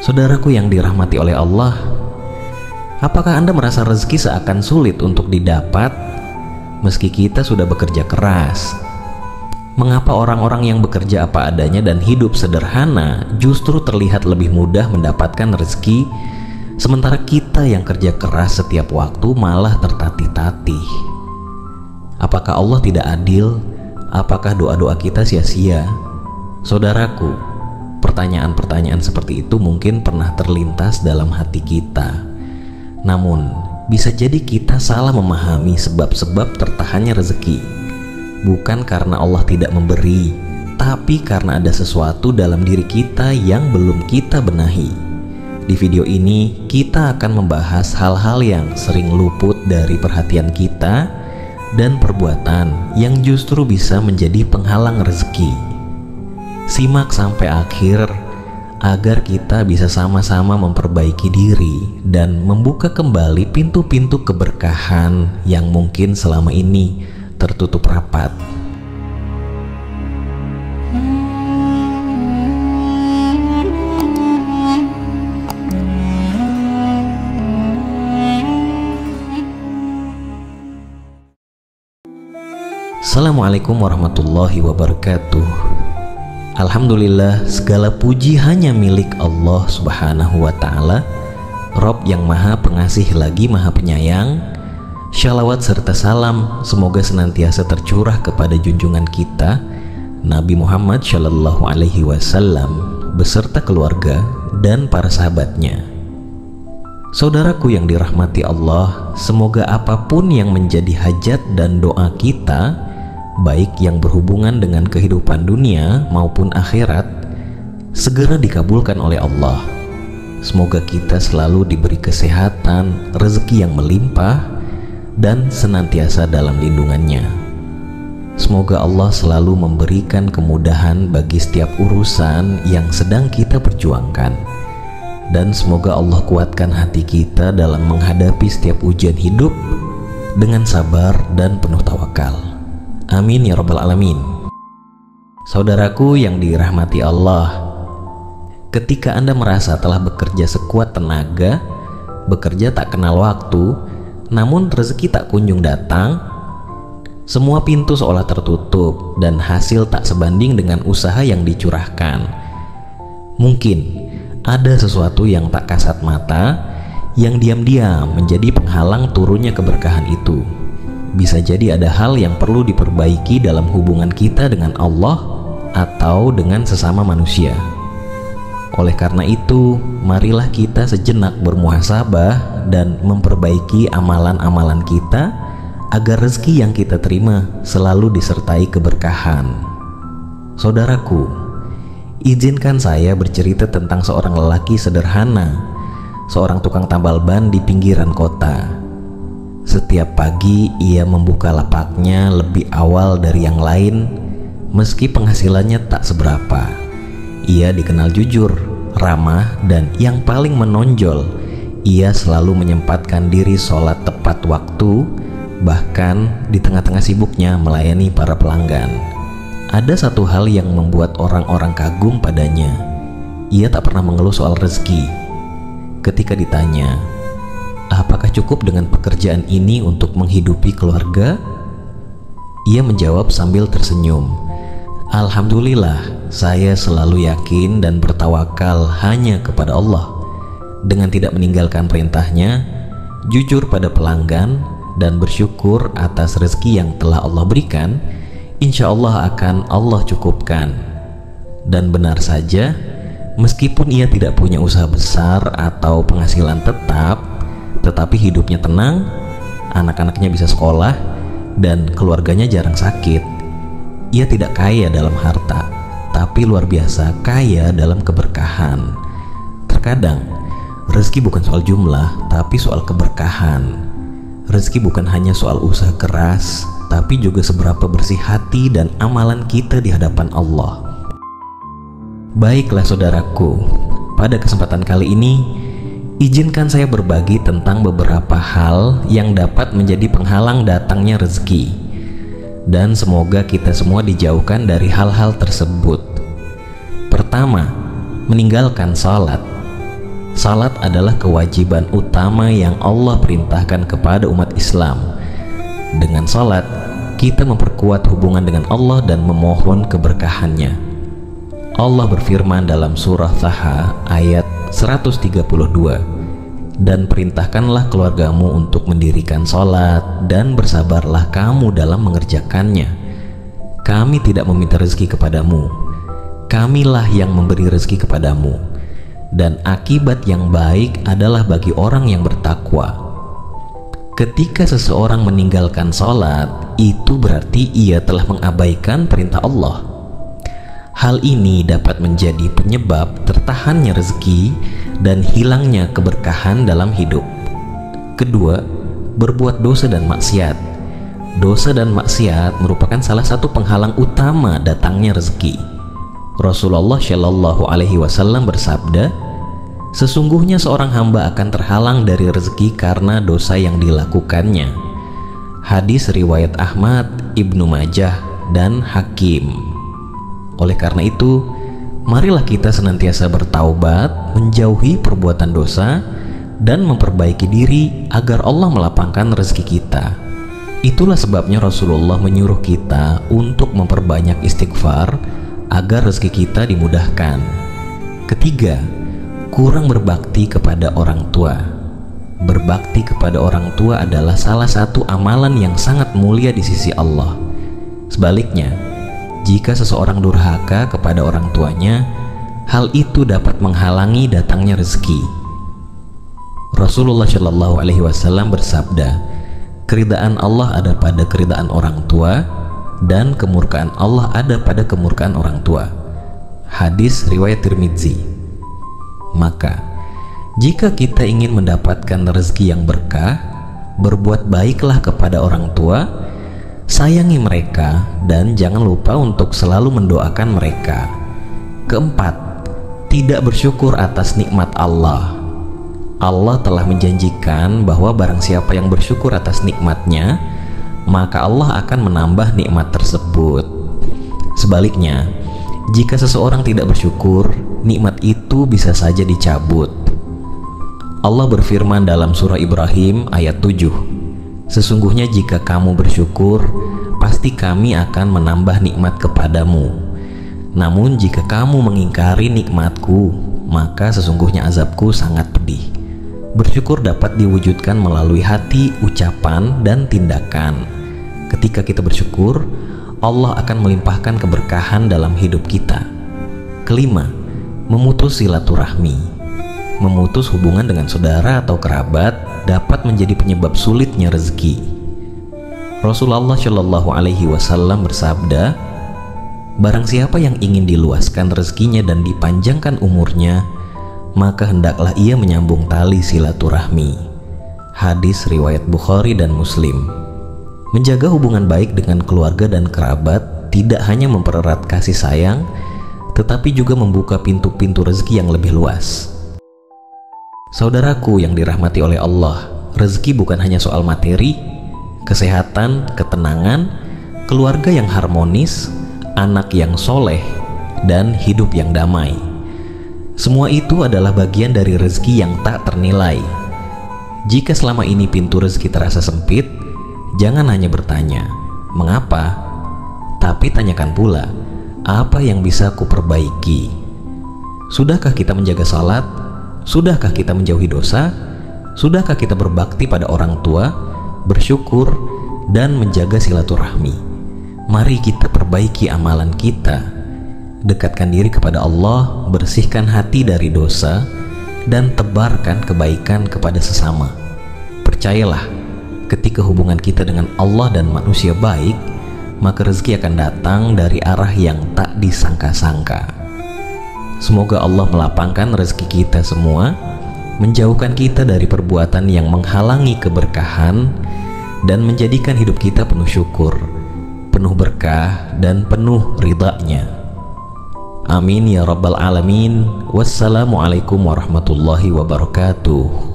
Saudaraku yang dirahmati oleh Allah, apakah Anda merasa rezeki seakan sulit untuk didapat meski kita sudah bekerja keras? Mengapa orang-orang yang bekerja apa adanya dan hidup sederhana justru terlihat lebih mudah mendapatkan rezeki, sementara kita yang kerja keras setiap waktu malah tertatih-tatih? Apakah Allah tidak adil? Apakah doa-doa kita sia-sia? Saudaraku, pertanyaan-pertanyaan seperti itu mungkin pernah terlintas dalam hati kita. Namun, bisa jadi kita salah memahami sebab-sebab tertahannya rezeki. Bukan karena Allah tidak memberi, tapi karena ada sesuatu dalam diri kita yang belum kita benahi. Di video ini, kita akan membahas hal-hal yang sering luput dari perhatian kita dan perbuatan yang justru bisa menjadi penghalang rezeki. Simak sampai akhir agar kita bisa sama-sama memperbaiki diri dan membuka kembali pintu-pintu keberkahan yang mungkin selama ini tertutup rapat. Assalamualaikum warahmatullahi wabarakatuh. Alhamdulillah, segala puji hanya milik Allah Subhanahu wa Ta'ala, Rob yang Maha Pengasih lagi Maha Penyayang. Shalawat serta salam semoga senantiasa tercurah kepada junjungan kita Nabi Muhammad Shallallahu Alaihi Wasallam beserta keluarga dan para sahabatnya. Saudaraku yang dirahmati Allah, semoga apapun yang menjadi hajat dan doa kita, baik yang berhubungan dengan kehidupan dunia maupun akhirat, segera dikabulkan oleh Allah. Semoga kita selalu diberi kesehatan, rezeki yang melimpah, dan senantiasa dalam lindungannya. Semoga Allah selalu memberikan kemudahan bagi setiap urusan yang sedang kita perjuangkan, dan semoga Allah kuatkan hati kita dalam menghadapi setiap ujian hidup dengan sabar dan penuh tawakal. Amin ya rabbal alamin. Saudaraku yang dirahmati Allah, ketika Anda merasa telah bekerja sekuat tenaga, bekerja tak kenal waktu, namun rezeki tak kunjung datang, semua pintu seolah tertutup dan hasil tak sebanding dengan usaha yang dicurahkan. Mungkin ada sesuatu yang tak kasat mata yang diam-diam menjadi penghalang turunnya keberkahan itu. Bisa jadi ada hal yang perlu diperbaiki dalam hubungan kita dengan Allah atau dengan sesama manusia. Oleh karena itu, marilah kita sejenak bermuhasabah dan memperbaiki amalan-amalan kita agar rezeki yang kita terima selalu disertai keberkahan. Saudaraku, izinkan saya bercerita tentang seorang lelaki sederhana, seorang tukang tambal ban di pinggiran kota. Setiap pagi ia membuka lapaknya lebih awal dari yang lain, meski penghasilannya tak seberapa. Ia dikenal jujur, ramah, dan yang paling menonjol, ia selalu menyempatkan diri sholat tepat waktu, bahkan di tengah-tengah sibuknya melayani para pelanggan. Ada satu hal yang membuat orang-orang kagum padanya. Ia tak pernah mengeluh soal rezeki. Ketika ditanya, apakah cukup dengan pekerjaan ini untuk menghidupi keluarga? Ia menjawab sambil tersenyum, Alhamdulillah, saya selalu yakin dan bertawakal hanya kepada Allah. Dengan tidak meninggalkan perintahnya, jujur pada pelanggan, dan bersyukur atas rezeki yang telah Allah berikan, insya Allah akan Allah cukupkan. Dan benar saja, meskipun ia tidak punya usaha besar atau penghasilan tetap, tetapi hidupnya tenang, anak-anaknya bisa sekolah, dan keluarganya jarang sakit. Ia tidak kaya dalam harta, tapi luar biasa kaya dalam keberkahan. Terkadang, rezeki bukan soal jumlah, tapi soal keberkahan. Rezeki bukan hanya soal usaha keras, tapi juga seberapa bersih hati dan amalan kita di hadapan Allah. Baiklah saudaraku, pada kesempatan kali ini, izinkan saya berbagi tentang beberapa hal yang dapat menjadi penghalang datangnya rezeki, dan semoga kita semua dijauhkan dari hal-hal tersebut. Pertama, meninggalkan sholat. Salat adalah kewajiban utama yang Allah perintahkan kepada umat Islam. Dengan salat, kita memperkuat hubungan dengan Allah dan memohon keberkahannya. Allah berfirman dalam surah Taha ayat 132, dan perintahkanlah keluargamu untuk mendirikan salat dan bersabarlah kamu dalam mengerjakannya. Kami tidak meminta rezeki kepadamu, Kamilah yang memberi rezeki kepadamu, dan akibat yang baik adalah bagi orang yang bertakwa. Ketika seseorang meninggalkan sholat, itu berarti ia telah mengabaikan perintah Allah. Hal ini dapat menjadi penyebab tertahannya rezeki dan hilangnya keberkahan dalam hidup. Kedua, berbuat dosa dan maksiat. Dosa dan maksiat merupakan salah satu penghalang utama datangnya rezeki. Rasulullah Shallallahu Alaihi Wasallam bersabda, sesungguhnya seorang hamba akan terhalang dari rezeki karena dosa yang dilakukannya. Hadis riwayat Ahmad, Ibnu Majah, dan Hakim. Oleh karena itu, marilah kita senantiasa bertaubat, menjauhi perbuatan dosa, dan memperbaiki diri agar Allah melapangkan rezeki kita. Itulah sebabnya Rasulullah menyuruh kita untuk memperbanyak istighfar agar rezeki kita dimudahkan. Ketiga, kurang berbakti kepada orang tua. Berbakti kepada orang tua adalah salah satu amalan yang sangat mulia di sisi Allah. Sebaliknya, jika seseorang durhaka kepada orang tuanya, hal itu dapat menghalangi datangnya rezeki. Rasulullah Shallallahu Alaihi Wasallam bersabda, keridaan Allah ada pada keridaan orang tua, dan kemurkaan Allah ada pada kemurkaan orang tua. Hadis riwayat Tirmidzi. Maka, jika kita ingin mendapatkan rezeki yang berkah, berbuat baiklah kepada orang tua, sayangi mereka, dan jangan lupa untuk selalu mendoakan mereka. Keempat, tidak bersyukur atas nikmat Allah. Allah telah menjanjikan bahwa barang siapa yang bersyukur atas nikmatnya, maka Allah akan menambah nikmat tersebut. Sebaliknya, jika seseorang tidak bersyukur, nikmat itu bisa saja dicabut. Allah berfirman dalam surah Ibrahim ayat 7, sesungguhnya jika kamu bersyukur, pasti kami akan menambah nikmat kepadamu. Namun jika kamu mengingkari nikmatku, maka sesungguhnya azabku sangat pedih. Bersyukur dapat diwujudkan melalui hati, ucapan, dan tindakan. Ketika kita bersyukur, Allah akan melimpahkan keberkahan dalam hidup kita. Kelima, memutus silaturahmi. Memutus hubungan dengan saudara atau kerabat dapat menjadi penyebab sulitnya rezeki. Rasulullah Shallallahu Alaihi Wasallam bersabda, barang siapa yang ingin diluaskan rezekinya dan dipanjangkan umurnya, maka hendaklah ia menyambung tali silaturahmi. Hadis riwayat Bukhari dan Muslim. Menjaga hubungan baik dengan keluarga dan kerabat tidak hanya mempererat kasih sayang, tetapi juga membuka pintu-pintu rezeki yang lebih luas. Saudaraku yang dirahmati oleh Allah, rezeki bukan hanya soal materi, kesehatan, ketenangan, keluarga yang harmonis, anak yang soleh, dan hidup yang damai. Semua itu adalah bagian dari rezeki yang tak ternilai. Jika selama ini pintu rezeki terasa sempit, jangan hanya bertanya, mengapa? Tapi tanyakan pula, apa yang bisa kuperbaiki? Sudahkah kita menjaga salat? Sudahkah kita menjauhi dosa? Sudahkah kita berbakti pada orang tua, bersyukur, dan menjaga silaturahmi? Mari kita perbaiki amalan kita. Dekatkan diri kepada Allah, bersihkan hati dari dosa, dan tebarkan kebaikan kepada sesama. Percayalah, ketika hubungan kita dengan Allah dan manusia baik, maka rezeki akan datang dari arah yang tak disangka-sangka. Semoga Allah melapangkan rezeki kita semua, menjauhkan kita dari perbuatan yang menghalangi keberkahan, dan menjadikan hidup kita penuh syukur, penuh berkah, dan penuh ridha-Nya. Amin ya rabbal alamin. Wassalamualaikum warahmatullahi wabarakatuh.